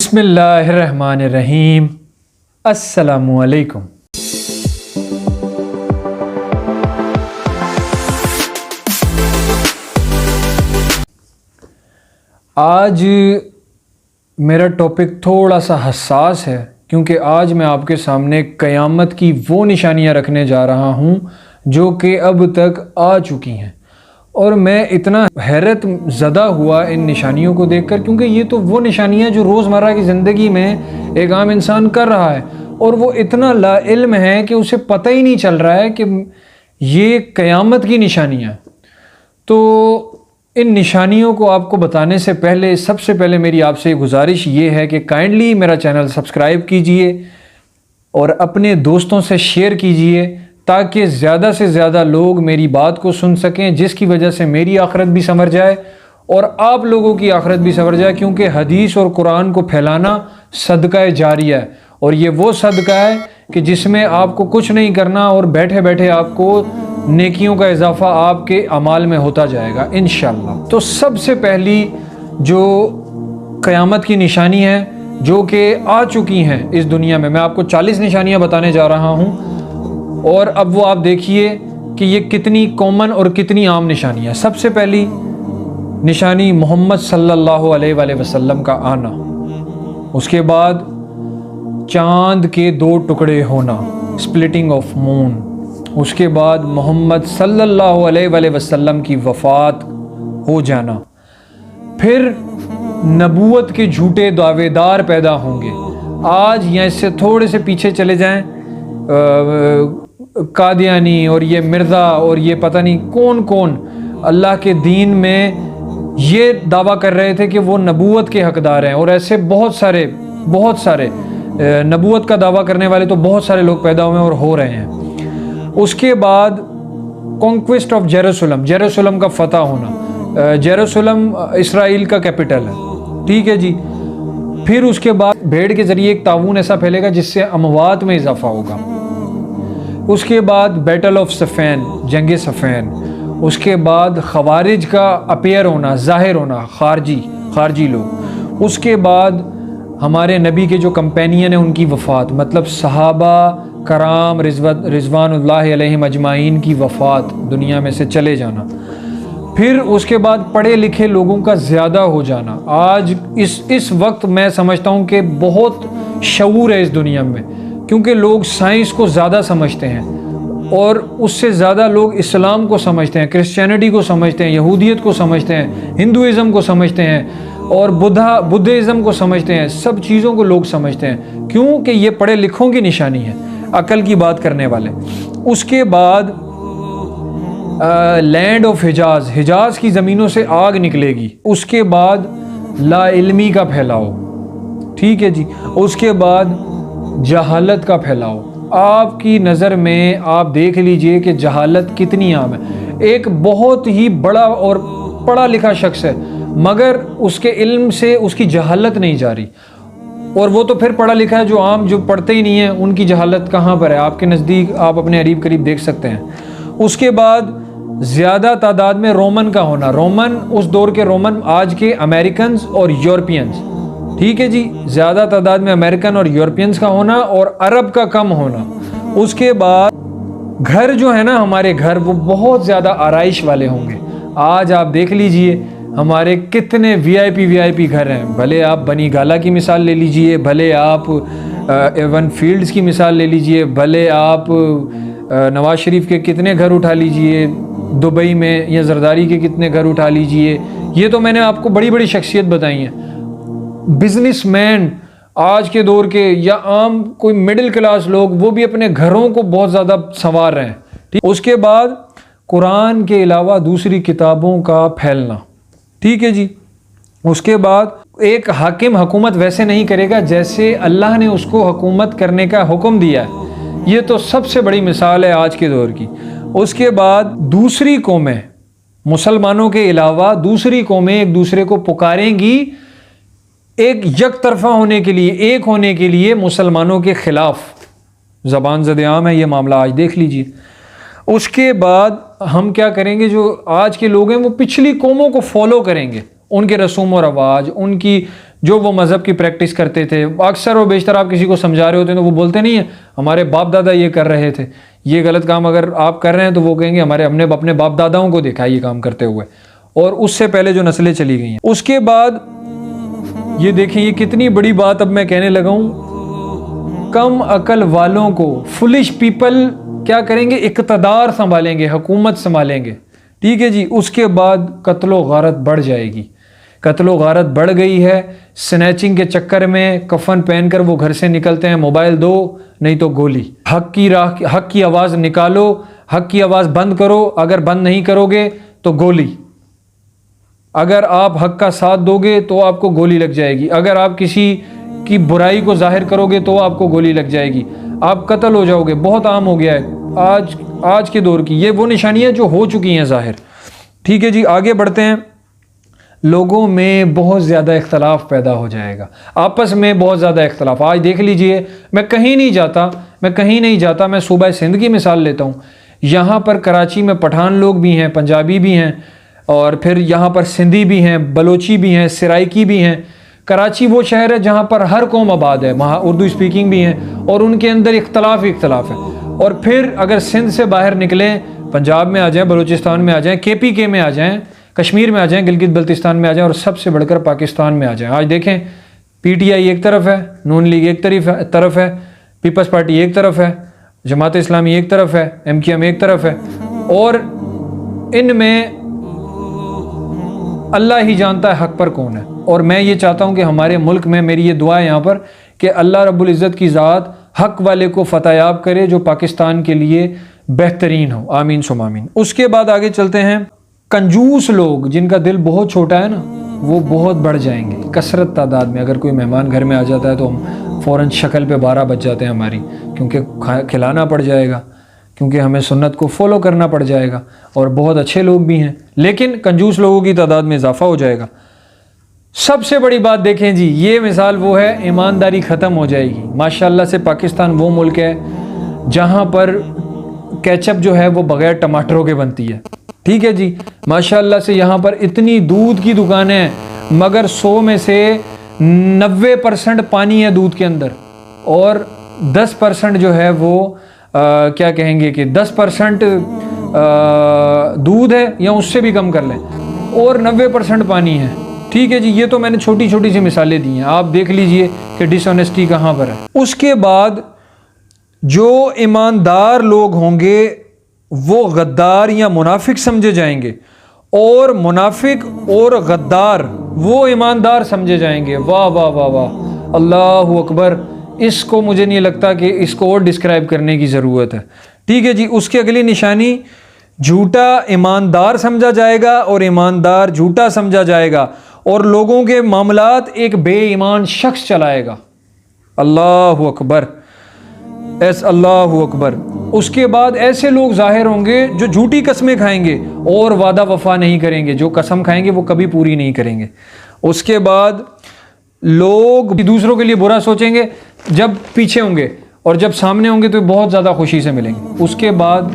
बिस्मिल्लाहिर्रहमानिर्रहीम। अस्सलामुअलैकुम। आज मेरा टॉपिक थोड़ा सा हसास है क्योंकि आज मैं आपके सामने क़यामत की वो निशानियां रखने जा रहा हूं जो कि अब तक आ चुकी हैं और मैं इतना हैरत ज़दा हुआ इन निशानियों को देखकर, क्योंकि ये तो वो निशानियां जो रोज़मर्रा की ज़िंदगी में एक आम इंसान कर रहा है और वो इतना लाइल्म है कि उसे पता ही नहीं चल रहा है कि ये क़यामत की निशानियां। तो इन निशानियों को आपको बताने से पहले सबसे पहले मेरी आपसे गुजारिश ये है कि काइंडली मेरा चैनल सब्सक्राइब कीजिए और अपने दोस्तों से शेयर कीजिए ताकि ज़्यादा से ज़्यादा लोग मेरी बात को सुन सकें, जिसकी वजह से मेरी आखिरत भी संवर जाए और आप लोगों की आखिरत भी संवर जाए। क्योंकि हदीस और कुरान को फैलाना सदका जारिया है और ये वो सदका है कि जिसमें आपको कुछ नहीं करना और बैठे बैठे आपको नेकियों का इजाफा आपके अमाल में होता जाएगा इंशाअल्लाह। तो सबसे पहली जो क़यामत की निशानी है जो कि आ चुकी हैं इस दुनिया में, मैं आपको 40 निशानियां बताने जा रहा हूं और अब वो आप देखिए कि ये कितनी कॉमन और कितनी आम निशानियां। सबसे पहली निशानी मोहम्मद सल्लल्लाहु अलैहि वसल्लम का आना, उसके बाद चांद के 2 टुकड़े होना, स्प्लिटिंग ऑफ मून, उसके बाद मोहम्मद सल्लल्लाहु अलैहि वसल्लम की वफ़ात हो जाना, फिर नबूवत के झूठे दावेदार पैदा होंगे। आज या इससे थोड़े से पीछे चले जाएं, कादियानी और ये मिर्ज़ा और ये पता नहीं कौन कौन अल्लाह के दीन में ये दावा कर रहे थे कि वो नबूवत के हकदार हैं और ऐसे बहुत सारे नबूवत का दावा करने वाले तो बहुत सारे लोग पैदा हुए और हो रहे हैं। उसके बाद कॉन्क्वेस्ट ऑफ जेरूसलम का फ़तह होना। जेरूसलम इसराइल का कैपिटल है, ठीक है जी। फिर उसके बाद भेड़ के ज़रिए एक ताऊन ऐसा फैलेगा जिससे अमवात में इजाफा होगा। उसके बाद बैटल ऑफ सफ़ैन, जंग सफ़ैन। उसके बाद खवारिज का अपीयर होना, ज़ाहिर होना, खारजी लोग। उसके बाद हमारे नबी के जो कंपेनियन हैं उनकी वफ़ात, मतलब सहाबा कराम रिज़वानुल्लाहि अलैहिम अजमाइन की वफ़ात, दुनिया में से चले जाना। फिर उसके बाद पढ़े लिखे लोगों का ज़्यादा हो जाना। आज इस वक्त मैं समझता हूँ कि बहुत शऊर है इस दुनिया में, क्योंकि लोग साइंस को ज़्यादा समझते हैं और उससे ज़्यादा लोग इस्लाम को समझते हैं, क्रिश्चियनिटी को समझते हैं, यहूदियत को समझते हैं, हिंदुइज़म को समझते हैं और बुद्धिज़्म को समझते हैं। सब चीज़ों को लोग समझते हैं क्योंकि ये पढ़े लिखों की निशानी है, अकल की बात करने वाले। उसके बाद लैंड ऑफ हिजाज़ की ज़मीनों से आग निकलेगी। उसके बाद लाइल्मी का फैलाव, ठीक है जी। उसके बाद जहालत का फैलाव। आपकी नज़र में आप देख लीजिए कि जहालत कितनी आम है। एक बहुत ही बड़ा और पढ़ा लिखा शख्स है मगर उसके इल्म से उसकी जहालत नहीं जा रही, और वो तो फिर पढ़ा लिखा है, जो आम जो पढ़ते ही नहीं है उनकी जहालत कहाँ पर है आपके नज़दीक, आप अपने करीब करीब देख सकते हैं। उसके बाद ज़्यादा तादाद में रोमन का होना। रोमन उस दौर के रोमन आज के अमेरिकन्स और यूरोपियंस, ठीक है जी। ज़्यादा तादाद में अमेरिकन और यूरोपियंस का होना और अरब का कम होना। उसके बाद घर जो है ना, हमारे घर वो बहुत ज़्यादा आराइश वाले होंगे। आज आप देख लीजिए हमारे कितने वीआईपी घर हैं, भले आप बनी गाला की मिसाल ले लीजिए, भले आप एवन फील्ड्स की मिसाल ले लीजिए, भले आप नवाज शरीफ के कितने घर उठा लीजिए, दुबई में या जरदारी के कितने घर उठा लीजिए। ये तो मैंने आपको बड़ी बड़ी शख्सियत बताई हैं। बिजनेसमैन आज के दौर के या आम कोई मिडिल क्लास लोग, वो भी अपने घरों को बहुत ज़्यादा संवार रहे हैं, ठीक। उसके बाद कुरान के अलावा दूसरी किताबों का फैलना, ठीक है जी। उसके बाद एक हाकिम हुकूमत वैसे नहीं करेगा जैसे अल्लाह ने उसको हुकूमत करने का हुक्म दिया है। ये तो सबसे बड़ी मिसाल है आज के दौर की। उसके बाद दूसरी कौमें, मुसलमानों के अलावा दूसरी कौमें एक दूसरे को पुकारेंगी एक यकतरफा होने के लिए, एक होने के लिए मुसलमानों के ख़िलाफ़। ज़बान ज़द-ए-आम है ये मामला, आज देख लीजिए। उसके बाद हम क्या करेंगे, जो आज के लोग हैं वो पिछली कौमों को फॉलो करेंगे, उनके रसूम और रवाज, उनकी जो वो मज़हब की प्रैक्टिस करते थे। अक्सर और बेशतर आप किसी को समझा रहे होते हैं तो वो बोलते नहीं है हमारे बाप दादा ये कर रहे थे, ये गलत काम अगर आप कर रहे हैं तो वो कहेंगे हमने अपने बाप दादाओं को देखा है ये काम करते हुए, और उससे पहले जो नस्लें चली गई हैं। उसके बाद ये देखें, ये कितनी बड़ी बात अब मैं कहने लगा हूँ, कम अकल वालों को, फुलिश पीपल क्या करेंगे, इक़्तिदार संभालेंगे, हुकूमत संभालेंगे, ठीक है जी। उसके बाद कत्लो गारत बढ़ जाएगी। कत्लो गारत बढ़ गई है, स्नैचिंग के चक्कर में कफन पहनकर वो घर से निकलते हैं, मोबाइल दो नहीं तो गोली। हक की राह, हक की आवाज़ निकालो, हक की आवाज़ बंद करो, अगर बंद नहीं करोगे तो गोली। अगर आप हक का साथ दोगे तो आपको गोली लग जाएगी, अगर आप किसी की बुराई को जाहिर करोगे तो आपको गोली लग जाएगी, आप कत्ल हो जाओगे। बहुत आम हो गया है आज के दौर की, ये वो निशानियां जो हो चुकी हैं जाहिर, ठीक है जी। आगे बढ़ते हैं। लोगों में बहुत ज़्यादा इख्तलाफ पैदा हो जाएगा, आपस में बहुत ज़्यादा इख्तलाफ। आज देख लीजिए, मैं कहीं नहीं जाता, मैं सूबा सिंध की मिसाल लेता हूँ। यहाँ पर कराची में पठान लोग भी हैं, पंजाबी भी हैं, और फिर यहाँ पर सिंधी भी हैं, बलोची भी हैं, सराइकी भी हैं। कराची वो शहर है जहाँ पर हर कौम आबाद है, वहाँ उर्दू स्पीकिंग भी हैं, और उनके अंदर इख्तलाफ है। और फिर अगर सिंध से बाहर निकलें, पंजाब में आ जाएं, बलूचिस्तान में आ जाएं, KPK में आ जाएं, कश्मीर में आ जाएं, गिलगित बल्तिस्तान में आ जाएं, और सबसे बढ़कर पाकिस्तान में आ जाएं। आज देखें, PTI एक तरफ है, नून लीग एक तरफ है, पीपल्स पार्टी एक तरफ है, जमात इस्लामी एक तरफ है, MQM एक तरफ है, और इनमें अल्लाह ही जानता है हक पर कौन है। और मैं ये चाहता हूँ कि हमारे मुल्क में, मेरी ये दुआ है यहाँ पर, कि अल्लाह रब्बुल इज़्ज़त की ज़ात हक वाले को फतहयाब करे जो पाकिस्तान के लिए बेहतरीन हो। आमीन सुम आमीन। उसके बाद आगे चलते हैं। कंजूस लोग जिनका दिल बहुत छोटा है ना, वो बहुत बढ़ जाएंगे कसरत तादाद में। अगर कोई मेहमान घर में आ जाता है तो हम फ़ौरन शक्ल पे 12 बज जाते हैं हमारी, क्योंकि खिलाना पड़ जाएगा, क्योंकि हमें सुन्नत को फॉलो करना पड़ जाएगा। और बहुत अच्छे लोग भी हैं, लेकिन कंजूस लोगों की तादाद में इजाफा हो जाएगा। सबसे बड़ी बात देखें जी, ये मिसाल वो है, ईमानदारी ख़त्म हो जाएगी। माशाल्लाह से पाकिस्तान वो मुल्क है जहाँ पर केचप जो है वो बग़ैर टमाटरों के बनती है, ठीक है जी। माशाल्लाह से यहाँ पर इतनी दूध की दुकानें हैं, मगर 100 में से 90% पानी है दूध के अंदर, और 10% जो है वो क्या कहेंगे कि 10% दूध है, या उससे भी कम कर लें, और 90% पानी है, ठीक है जी। ये तो मैंने छोटी छोटी सी मिसालें दी हैं, आप देख लीजिए कि डिसऑनेस्टी कहाँ पर है। उसके बाद जो ईमानदार लोग होंगे वो गद्दार या मुनाफिक समझे जाएंगे, और मुनाफिक और गद्दार वो ईमानदार समझे जाएंगे। वाह वाह वाह वाह, अल्लाहु अकबर। इसको मुझे नहीं लगता कि इसको और डिस्क्राइब करने की ज़रूरत है, ठीक है जी। उसकी अगली निशानी, झूठा ईमानदार समझा जाएगा और ईमानदार झूठा समझा जाएगा, और लोगों के मामलात एक बेईमान शख्स चलाएगा। अल्लाहु अकबर, अल्लाहु अकबर। उसके बाद ऐसे लोग जाहिर होंगे जो झूठी कस्में खाएंगे और वादा वफा नहीं करेंगे, जो कसम खाएंगे वो कभी पूरी नहीं करेंगे। उसके बाद लोग दूसरों के लिए बुरा सोचेंगे जब पीछे होंगे, और जब सामने होंगे तो बहुत ज़्यादा खुशी से मिलेंगे। उसके बाद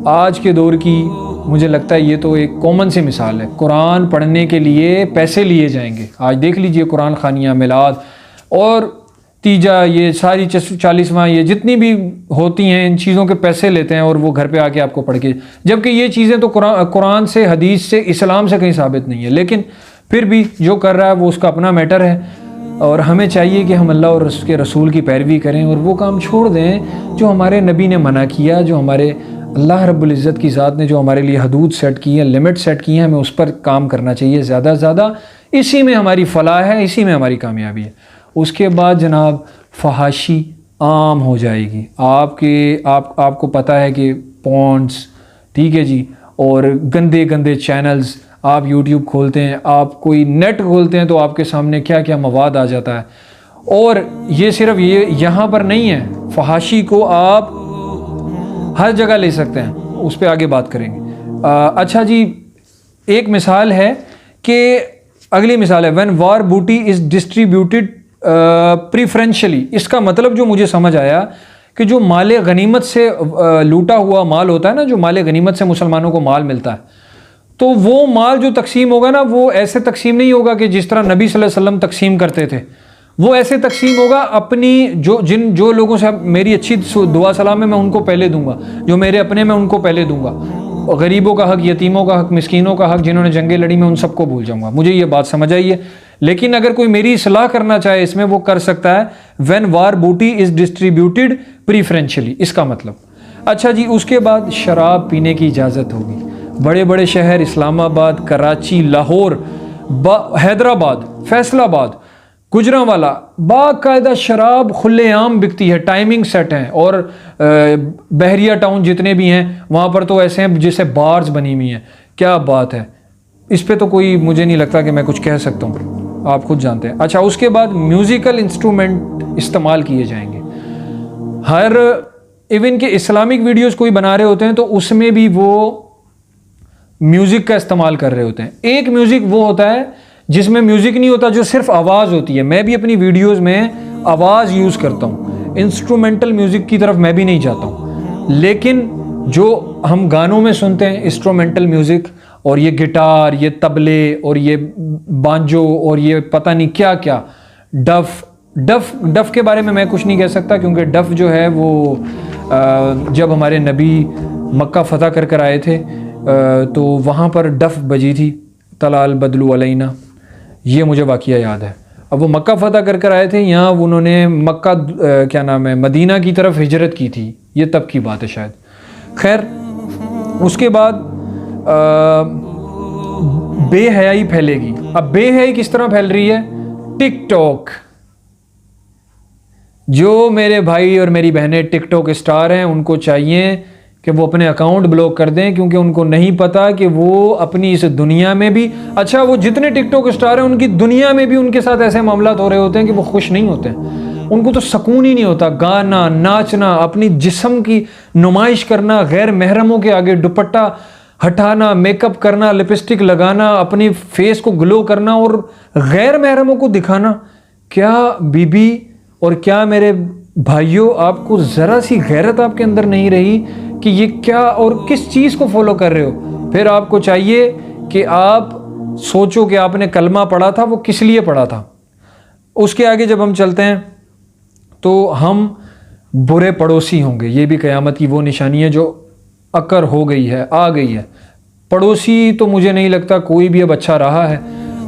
आज के दौर की मुझे लगता है ये तो एक कॉमन सी मिसाल है, कुरान पढ़ने के लिए पैसे लिए जाएंगे। आज देख लीजिए, कुरान खानियाँ, मिलाद और तीजा, ये सारी 40वां, ये जितनी भी होती हैं, इन चीज़ों के पैसे लेते हैं और वो घर पे आके आपको पढ़ के, जबकि ये चीज़ें तो कुरान से, हदीस से, इस्लाम से कहीं साबित नहीं है। लेकिन फिर भी जो कर रहा है वो उसका अपना मैटर है, और हमें चाहिए कि हम अल्लाह और उसके रसूल की पैरवी करें और वो काम छोड़ दें जो हमारे नबी ने मना किया, जो हमारे अल्लाह रब्बुल इज़्ज़त की ज़ात ने जो हमारे लिए हदूद सेट की है, लिमिट सेट की है, हमें उस पर काम करना चाहिए ज़्यादा से ज़्यादा। इसी में हमारी फलाह है, इसी में हमारी कामयाबी है। उसके बाद जनाब फहाशी आम हो जाएगी। आपको पता है कि पॉन्ड्स, ठीक है जी, और गंदे गंदे चैनल्स, आप यूट्यूब खोलते हैं, आप कोई नेट खोलते हैं तो आपके सामने क्या क्या मवाद आ जाता है। और ये सिर्फ ये यहाँ पर नहीं है, फहाशी को आप हर जगह ले सकते हैं, उस पर आगे बात करेंगे। अच्छा जी, एक मिसाल है कि अगली मिसाल है, व्हेन वार बूटी इज़ डिस्ट्रीब्यूटेड प्रीफरेंशियली। इसका मतलब जो मुझे समझ आया कि जो माले गनीमत से लूटा हुआ माल होता है ना, जो माले गनीमत से मुसलमानों को माल मिलता है, तो वो माल जो तकसीम होगा ना, वो ऐसे तकसीम नहीं होगा कि जिस तरह नबी सल्लल्लाहु अलैहि वसल्लम तकसीम करते थे। वो ऐसे तकसीम होगा अपनी जो लोगों से मेरी अच्छी दुआ सलाम है मैं उनको पहले दूंगा, जो मेरे अपने मैं उनको पहले दूंगा, और गरीबों का हक, यतीमों का हक, मिस्कीनों का हक, जिन्होंने जंगें लड़ी मैं उन सबको भूल जाऊंगा। मुझे ये बात समझ आई है। लेकिन अगर कोई मेरी सलाह करना चाहे इसमें, वो कर सकता है व्हेन वार बूटी इज डिस्ट्रीब्यूटेड प्रीफरेंशियली, इसका मतलब। अच्छा जी, उसके बाद शराब पीने की इजाज़त होगी। बड़े बड़े शहर इस्लामाबाद, कराची, लाहौर, हैदराबाद, फैसलाबाद, गुजरांवाला, बाकायदा शराब खुलेआम बिकती है, टाइमिंग सेट हैं। और बहरिया टाउन जितने भी हैं वहाँ पर तो ऐसे हैं जैसे बार्स बनी हुई हैं। क्या बात है, इस पे तो कोई मुझे नहीं लगता कि मैं कुछ कह सकता हूँ, आप खुद जानते हैं। अच्छा, उसके बाद म्यूज़िकल इंस्ट्रूमेंट इस्तेमाल किए जाएंगे। हर इवन के इस्लामिक वीडियोस कोई बना रहे होते हैं तो उसमें भी वो म्यूज़िक का इस्तेमाल कर रहे होते हैं। एक म्यूज़िक वो होता है जिसमें म्यूज़िक नहीं होता, जो सिर्फ आवाज़ होती है। मैं भी अपनी वीडियोस में आवाज़ यूज़ करता हूँ, इंस्ट्रूमेंटल म्यूज़िक की तरफ मैं भी नहीं जाता हूँ। लेकिन जो हम गानों में सुनते हैं इंस्ट्रूमेंटल म्यूज़िक, और ये गिटार, ये तबले, और ये बांजो, और ये पता नहीं क्या क्या, डफ के बारे में मैं कुछ नहीं कह सकता, क्योंकि डफ जो है वो जब हमारे नबी मक्का फ़तह कर आए थे तो वहाँ पर डफ बजी थी, तलाल बदलू अलैना, ये मुझे वाक़या याद है। अब वो मक्का फ़तह कर आए थे, यहाँ उन्होंने मक्का क्या नाम है, मदीना की तरफ हिजरत की थी, ये तब की बात है शायद। खैर, उसके बाद बेहयाई फैलेगी। अब बेहयाई किस तरह फैल रही है? टिकटॉक। जो मेरे भाई और मेरी बहनें टिकटॉक स्टार हैं, उनको चाहिए कि वो अपने अकाउंट ब्लॉक कर दें, क्योंकि उनको नहीं पता कि वो अपनी इस दुनिया में भी, अच्छा वो जितने टिकटॉक स्टार हैं उनकी दुनिया में भी उनके साथ ऐसे मामलात हो रहे होते हैं कि वो खुश नहीं होते हैं। उनको तो सुकून ही नहीं होता। गाना, नाचना, अपनी जिस्म की नुमाइश करना, गैर महरमों के आगे दुपट्टा हटाना, मेकअप करना, लिपस्टिक लगाना, अपनी फेस को ग्लो करना और गैर महरमों को दिखाना। क्या बीबी और क्या मेरे भाइयों, आपको ज़रा सी गैरत आपके अंदर नहीं रही कि ये क्या और किस चीज़ को फॉलो कर रहे हो? फिर आपको चाहिए कि आप सोचो कि आपने कलमा पढ़ा था, वो किस लिए पढ़ा था। उसके आगे जब हम चलते हैं तो हम बुरे पड़ोसी होंगे। ये भी क़यामत की वो निशानी है जो अकर हो गई है, आ गई है। पड़ोसी तो मुझे नहीं लगता कोई भी अब अच्छा रहा है,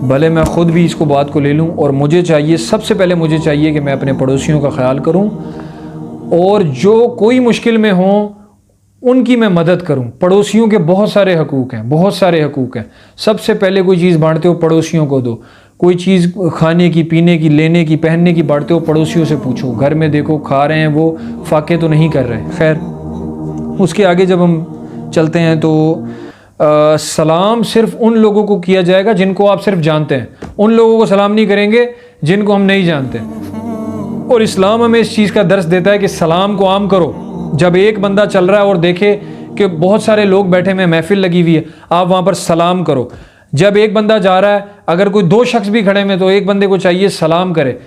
भले मैं ख़ुद भी इसको बात को ले लूँ। और मुझे चाहिए, सबसे पहले मुझे चाहिए कि मैं अपने पड़ोसियों का ख्याल करूँ, और जो कोई मुश्किल में हों उनकी मैं मदद करूं। पड़ोसियों के बहुत सारे हकूक़ हैं, बहुत सारे हकूक़ हैं। सबसे पहले कोई चीज़ बांटते हो पड़ोसियों को दो, कोई चीज़ खाने की, पीने की, लेने की, पहनने की बांटते हो पड़ोसियों से पूछो। घर में देखो खा रहे हैं, वो फाके तो नहीं कर रहे। खैर, उसके आगे जब हम चलते हैं तो सलाम सिर्फ उन लोगों को किया जाएगा जिनको आप सिर्फ जानते हैं। उन लोगों को सलाम नहीं करेंगे जिनको हम नहीं जानते। और इस्लाम हमें इस चीज़ का दर्स देता है कि सलाम को आम करो। जब एक बंदा चल रहा है और देखे कि बहुत सारे लोग बैठे में, महफिल लगी हुई है, आप वहाँ पर सलाम करो। जब एक बंदा जा रहा है, अगर कोई दो शख्स भी खड़े में तो एक बंदे को चाहिए सलाम करे।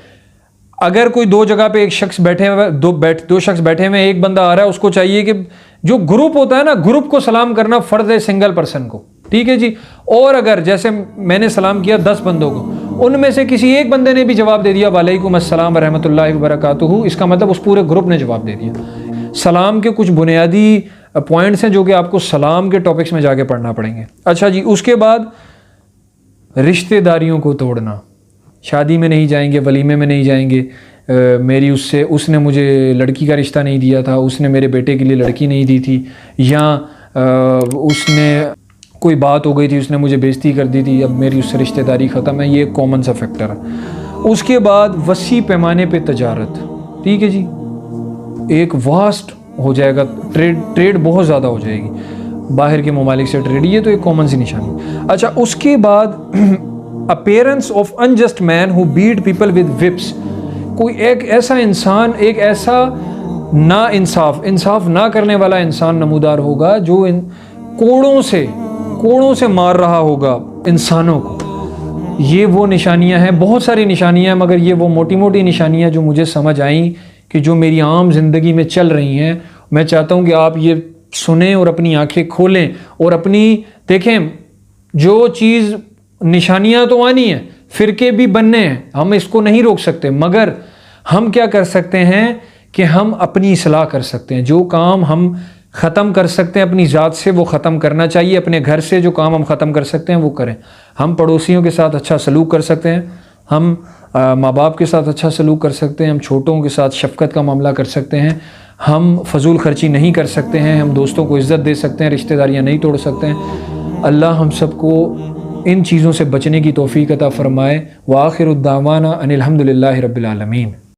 अगर कोई दो जगह पे एक शख्स बैठे हुए, दो शख्स बैठे हुए, एक बंदा आ रहा है, उसको चाहिए कि जो ग्रुप होता है ना, ग्रुप को सलाम करना फ़र्ज़ है सिंगल पर्सन को, ठीक है जी। और अगर जैसे मैंने सलाम किया 10 बंदों को, उनमें से किसी एक बंदे ने भी जवाब दे दिया वालेकुम अस्सलाम व रहमतुल्लाहि व बरकातुहू, इसका मतलब उस पूरे ग्रुप ने जवाब दे दिया। सलाम के कुछ बुनियादी पॉइंट्स हैं जो कि आपको सलाम के टॉपिक्स में जाके पढ़ना पड़ेंगे। अच्छा जी, उसके बाद रिश्तेदारियों को तोड़ना। शादी में नहीं जाएंगे, वलीमे में नहीं जाएंगे। मेरी उसने मुझे लड़की का रिश्ता नहीं दिया था, उसने मेरे बेटे के लिए लड़की नहीं दी थी, या उसने कोई बात हो गई थी, उसने मुझे बेइज्जती कर दी थी, अब मेरी उससे रिश्तेदारी ख़त्म है। ये कॉमन सा फैक्टर है। उसके बाद वसी पैमाने पे तजारत, ठीक है जी, एक वास्ट हो जाएगा, ट्रेड बहुत ज़्यादा हो जाएगी, बाहर के ममालिक से ट्रेड, ये तो एक कॉमन सी निशानी। अच्छा, उसके बाद appearance of unjust man who beat people with whips. कोई एक ऐसा इंसान, एक ऐसा ना इंसाफ ना करने वाला इंसान नमूदार होगा जो इन कोड़ों से मार रहा होगा इंसानों को। ये वो निशानियां हैं, बहुत सारी निशानियां हैं, मगर ये वो मोटी मोटी निशानियां जो मुझे समझ आई कि जो मेरी आम जिंदगी में चल रही हैं। मैं चाहता हूं कि आप ये सुने और अपनी आंखें खोलें और अपनी देखें। जो चीज़ निशानियाँ तो आनी है, फ़िरके भी बनने हैं, हम इसको नहीं रोक सकते, मगर हम क्या कर सकते हैं कि हम अपनी इसलाह कर सकते हैं। जो काम हम ख़त्म कर सकते हैं अपनी ज़ात से वो ख़त्म करना चाहिए, अपने घर से जो काम हम ख़त्म कर सकते हैं वो करें। हम पड़ोसियों के साथ अच्छा सलूक कर सकते हैं, हम माँ बाप के साथ अच्छा सलूक कर सकते हैं, हम छोटों के साथ शफ़क़त का मामला कर सकते हैं, हम फजूल खर्ची नहीं कर सकते हैं, हम दोस्तों को इज़्ज़त दे सकते हैं, रिश्तेदारियाँ नहीं तोड़ सकते हैं। अल्लाह हम सबको इन चीज़ों से बचने की तौफ़ीक़ अता फ़रमाए। व आखिरु दावाना अनिल हम्दुलिल्लाहि रब्बिल आलमीन।